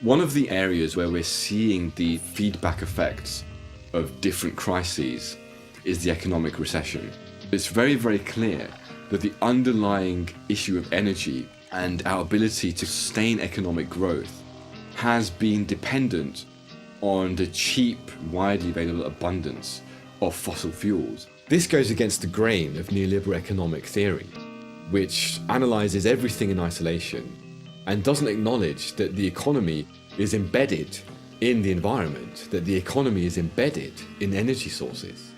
One of the areas where we're seeing the feedback effects of different crises is the economic recession. It's very, very clear that the underlying issue of energy and our ability to sustain economic growth has been dependent on the cheap, widely available abundance of fossil fuels. This goes against the grain of neoliberal economic theory, which analyzes everything in isolation and doesn't acknowledge that the economy is embedded in the environment, that the economy is embedded in energy sources.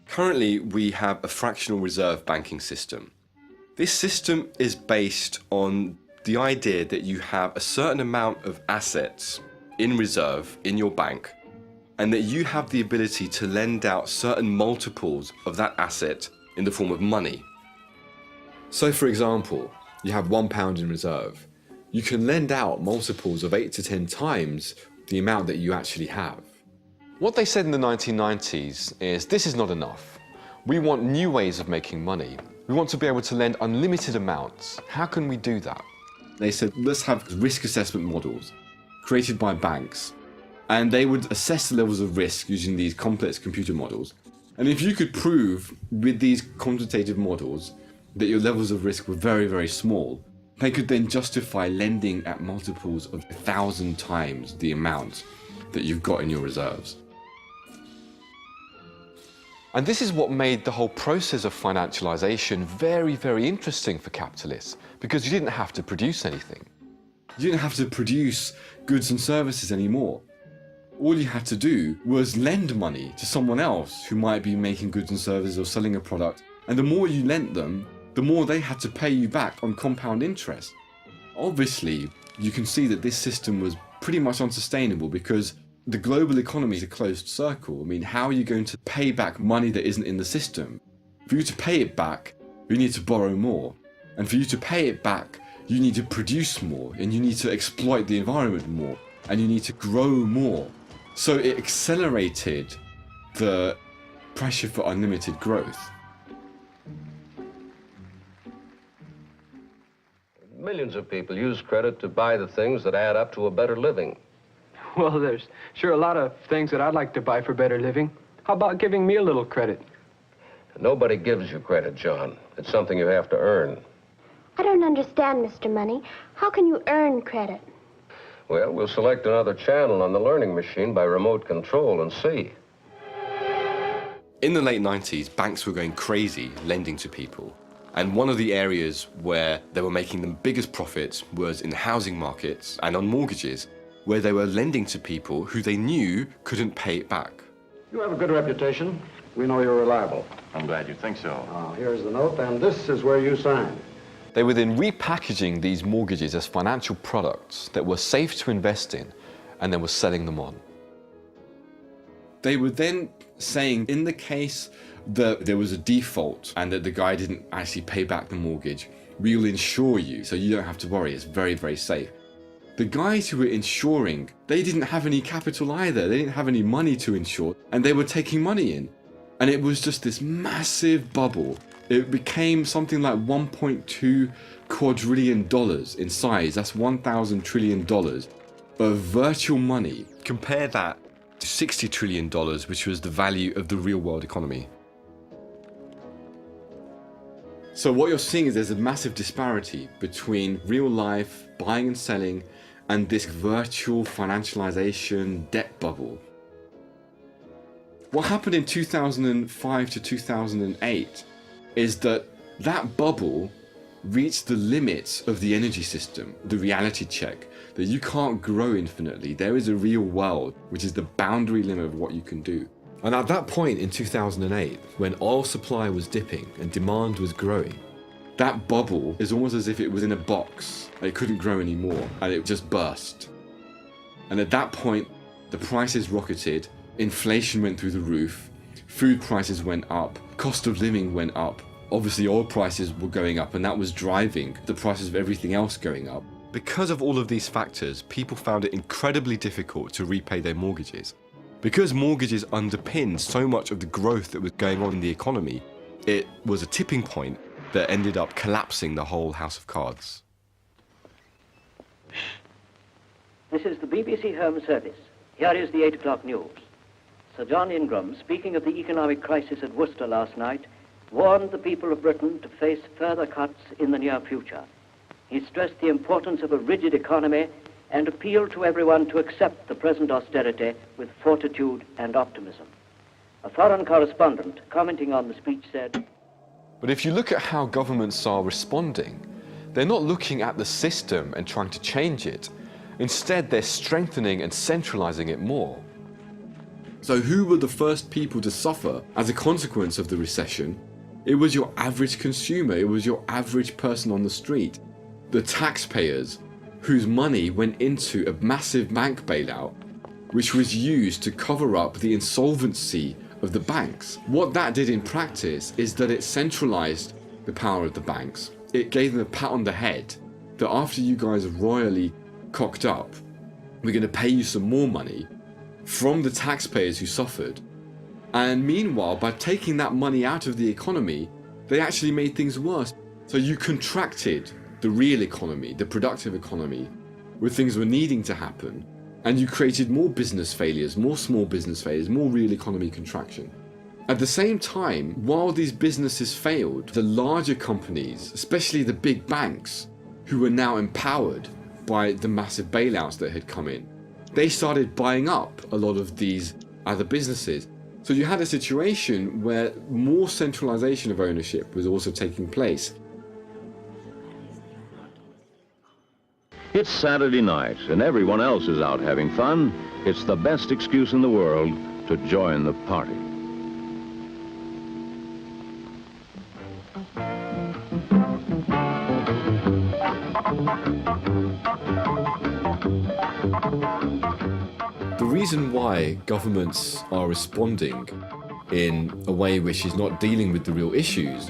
Currently, we have a fractional reserve banking system. This system is based on the idea that you have a certain amount of assets in reserve in your bank, and that you have the ability to lend out certain multiples of that asset in the form of money. So for example, you have £1 in reserve. You can lend out multiples of 8 to 10 times the amount that you actually have. What they said in the 1990s is, this is not enough. We want new ways of making money. We want to be able to lend unlimited amounts. How can we do that? They said, let's have risk assessment models created by banks, and they would assess the levels of risk using these complex computer models. And if you could prove with these quantitative models that your levels of risk were very, very small, they could then justify lending at multiples of 1,000 times the amount that you've got in your reserves. And this is what made the whole process of financialization very, very interesting for capitalists, because you didn't have to produce anything. You didn't have to produce goods and services anymore. All you had to do was lend money to someone else who might be making goods and services or selling a product. And the more you lent them, the more they had to pay you back on compound interest. Obviously, you can see that this system was pretty much unsustainable because the global economy is a closed circle. I mean, how are you going to pay back money that isn't in the system? For you to pay it back, you need to borrow more. And for you to pay it back, you need to produce more, and you need to exploit the environment more, and you need to grow more. So it accelerated the pressure for unlimited growth. Millions of people use credit to buy the things that add up to a better living. Well, there's sure a lot of things that I'd like to buy for better living. How about giving me a little credit? Nobody gives you credit, John. It's something you have to earn. I don't understand, Mr. Money. How can you earn credit? Well, we'll select another channel on the learning machine by remote control and see. In the late 90s, banks were going crazy lending to people. And one of the areas where they were making the biggest profits was in the housing markets and on mortgages, where they were lending to people who they knew couldn't pay it back. You have a good reputation. We know you're reliable. I'm glad you think so. Here's the note, and this is where you sign. They were then repackaging these mortgages as financial products that were safe to invest in, and then were selling them on. They were then saying, in the case that there was a default and that the guy didn't actually pay back the mortgage, we will insure you, so you don't have to worry, it's very, very safe. The guys who were insuring, they didn't have any capital either, they didn't have any money to insure, and they were taking money in. And it was just this massive bubble. It became something like $1.2 quadrillion in size. That's $1,000 trillion of virtual money. Compare that to $60 trillion, which was the value of the real world economy. So what you're seeing is there's a massive disparity between real life buying and selling and this virtual financialization debt bubble. What happened in 2005 to 2008 is that that bubble reached the limits of the energy system, the reality check, that you can't grow infinitely. There is a real world, which is the boundary limit of what you can do. And at that point in 2008, when oil supply was dipping and demand was growing, that bubble is almost as if it was in a box. It couldn't grow anymore, and it just burst. And at that point, the prices rocketed, inflation went through the roof, food prices went up, cost of living went up. Obviously, oil prices were going up, and that was driving the prices of everything else going up. Because of all of these factors, people found it incredibly difficult to repay their mortgages. Because mortgages underpinned so much of the growth that was going on in the economy, it was a tipping point that ended up collapsing the whole house of cards. This is the BBC Home Service. Here is the 8 o'clock news. Sir John Ingram, speaking of the economic crisis at Worcester last night, warned the people of Britain to face further cuts in the near future. He stressed the importance of a rigid economy and appealed to everyone to accept the present austerity with fortitude and optimism. A foreign correspondent, commenting on the speech, said, But if you look at how governments are responding, they're not looking at the system and trying to change it. Instead, they're strengthening and centralizing it more. So who were the first people to suffer as a consequence of the recession? It was your average consumer, it was your average person on the street. The taxpayers whose money went into a massive bank bailout, which was used to cover up the insolvency of the banks. What that did in practice is that it centralized the power of the banks. It gave them a pat on the head that after you guys are royally cocked up, we're going to pay you some more money from the taxpayers who suffered. And meanwhile, by taking that money out of the economy, they actually made things worse. So you contracted the real economy, the productive economy, where things were needing to happen, and you created more business failures, more small business failures, more real economy contraction. At the same time, while these businesses failed, the larger companies, especially the big banks, who were now empowered by the massive bailouts that had come in, they started buying up a lot of these other businesses. So you had a situation where more centralization of ownership was also taking place. It's Saturday night and everyone else is out having fun. It's the best excuse in the world to join the party. The reason why governments are responding in a way which is not dealing with the real issues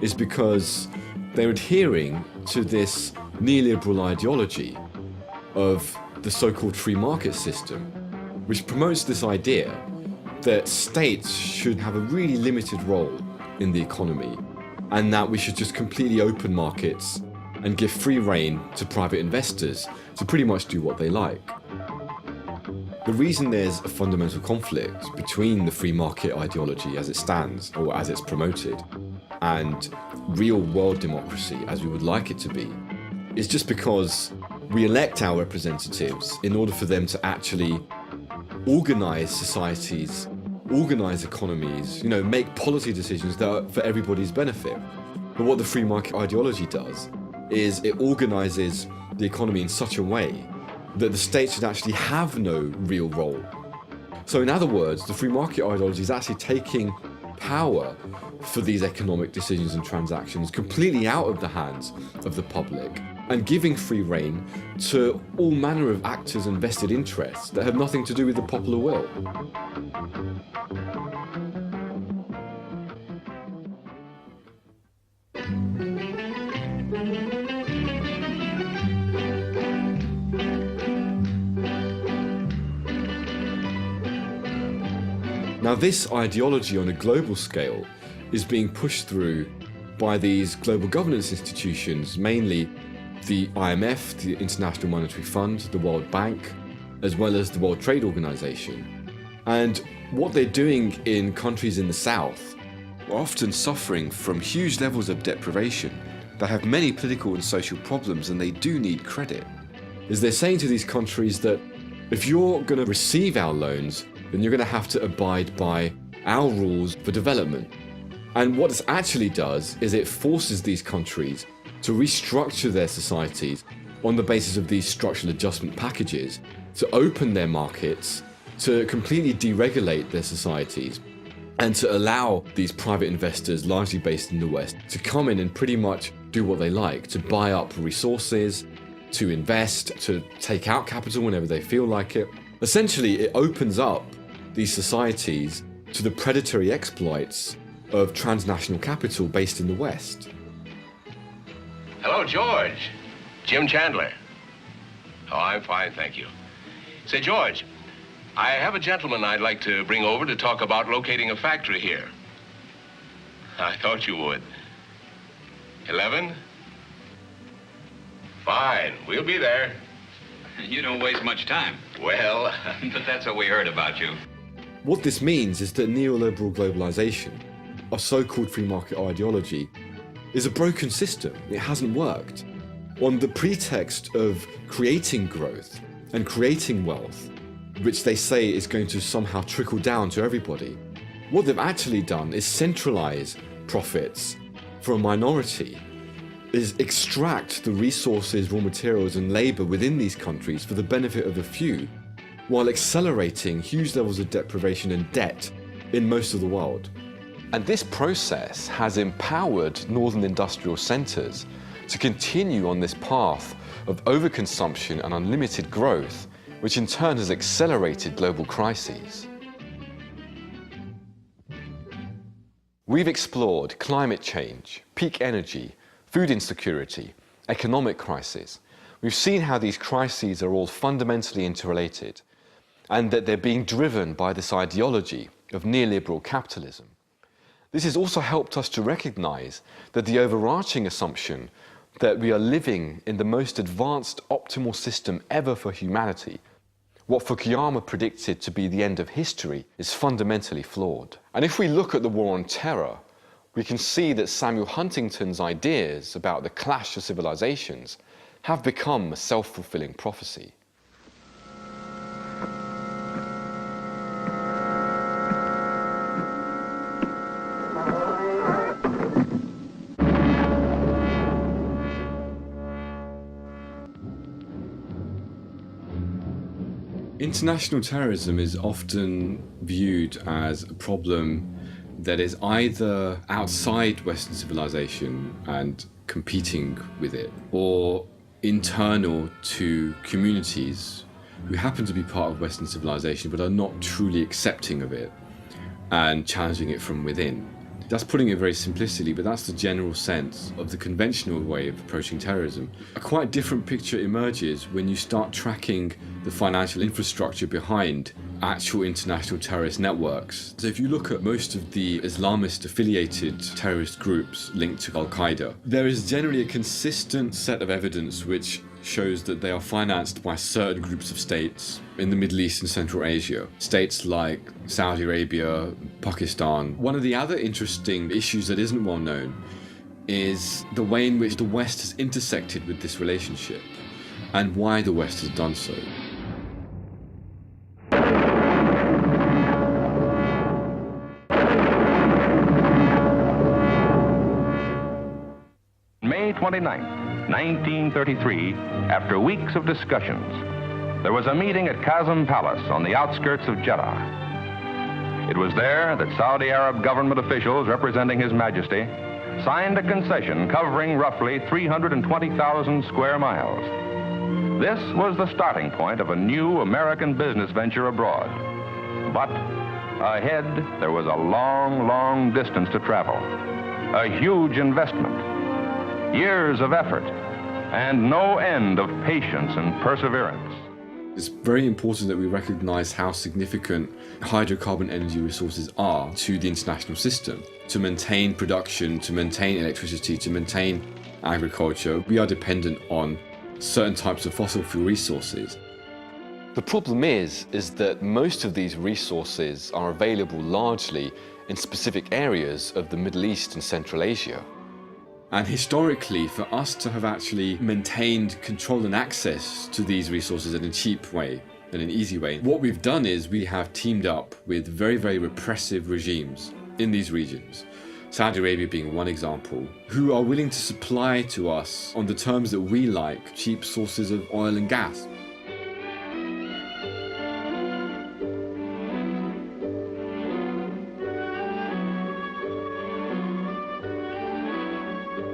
is because they're adhering to this neoliberal ideology of the so-called free market system, which promotes this idea that states should have a really limited role in the economy and that we should just completely open markets and give free rein to private investors to pretty much do what they like. The reason there's a fundamental conflict between the free market ideology as it stands, or as it's promoted, and real world democracy as we would like it to be, is just because we elect our representatives in order for them to actually organize societies, organize economies, make policy decisions that are for everybody's benefit. But what the free market ideology does is it organizes the economy in such a way that the state should actually have no real role. So in other words, the free market ideology is actually taking power for these economic decisions and transactions completely out of the hands of the public and giving free rein to all manner of actors and vested interests that have nothing to do with the popular will. Now, this ideology on a global scale is being pushed through by these global governance institutions, mainly the IMF, the International Monetary Fund, the World Bank, as well as the World Trade Organization. And what they're doing in countries in the South are often suffering from huge levels of deprivation that have many political and social problems, and they do need credit. Is they're saying to these countries that if you're going to receive our loans, then you're going to have to abide by our rules for development. And what this actually does is it forces these countries to restructure their societies on the basis of these structural adjustment packages, to open their markets, to completely deregulate their societies, and to allow these private investors, largely based in the West, to come in and pretty much do what they like, to buy up resources, to invest, to take out capital whenever they feel like it. Essentially, it opens up these societies to the predatory exploits of transnational capital based in the West. Hello, George. Jim Chandler. Oh, I'm fine, thank you. Say, George, I have a gentleman I'd like to bring over to talk about locating a factory here. I thought you would. 11? Fine, we'll be there. You don't waste much time. Well, But that's what we heard about you. What this means is that neoliberal globalization, a so-called free market ideology, is a broken system. It hasn't worked. On the pretext of creating growth and creating wealth, which they say is going to somehow trickle down to everybody, what they've actually done is centralize profits for a minority, is extract the resources, raw materials and labor within these countries for the benefit of the few, while accelerating huge levels of deprivation and debt in most of the world. And this process has empowered northern industrial centres to continue on this path of overconsumption and unlimited growth, which in turn has accelerated global crises. We've explored climate change, peak energy, food insecurity, economic crisis. We've seen how these crises are all fundamentally interrelated and that they're being driven by this ideology of neoliberal capitalism. This has also helped us to recognize that the overarching assumption that we are living in the most advanced optimal system ever for humanity, what Fukuyama predicted to be the end of history, is fundamentally flawed. And if we look at the war on terror, we can see that Samuel Huntington's ideas about the clash of civilizations have become a self-fulfilling prophecy. International terrorism is often viewed as a problem that is either outside Western civilization and competing with it, or internal to communities who happen to be part of Western civilization but are not truly accepting of it and challenging it from within. That's putting it very simplistically, but that's the general sense of the conventional way of approaching terrorism. A quite different picture emerges when you start tracking the financial infrastructure behind actual international terrorist networks. So if you look at most of the Islamist affiliated terrorist groups linked to Al-Qaeda, there is generally a consistent set of evidence which shows that they are financed by certain groups of states in the Middle East and Central Asia. States like Saudi Arabia, Pakistan. One of the other interesting issues that isn't well known is the way in which the West has intersected with this relationship and why the West has done so. May 29th. 1933, after weeks of discussions, there was a meeting at Qasem Palace on the outskirts of Jeddah. It was there that Saudi Arab government officials representing His Majesty signed a concession covering roughly 320,000 square miles. This was the starting point of a new American business venture abroad. But ahead, there was a long, long distance to travel, a huge investment, years of effort, and no end of patience and perseverance. It's very important that we recognize how significant hydrocarbon energy resources are to the international system. To maintain production, to maintain electricity, to maintain agriculture, we are dependent on certain types of fossil fuel resources. The problem is that most of these resources are available largely in specific areas of the Middle East and Central Asia. And historically, for us to have actually maintained control and access to these resources in a cheap way, in an easy way, what we've done is we have teamed up with very, very repressive regimes in these regions, Saudi Arabia being one example, who are willing to supply to us on the terms that we like cheap sources of oil and gas.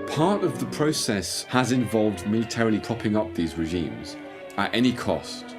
Part of the process has involved militarily propping up these regimes at any cost.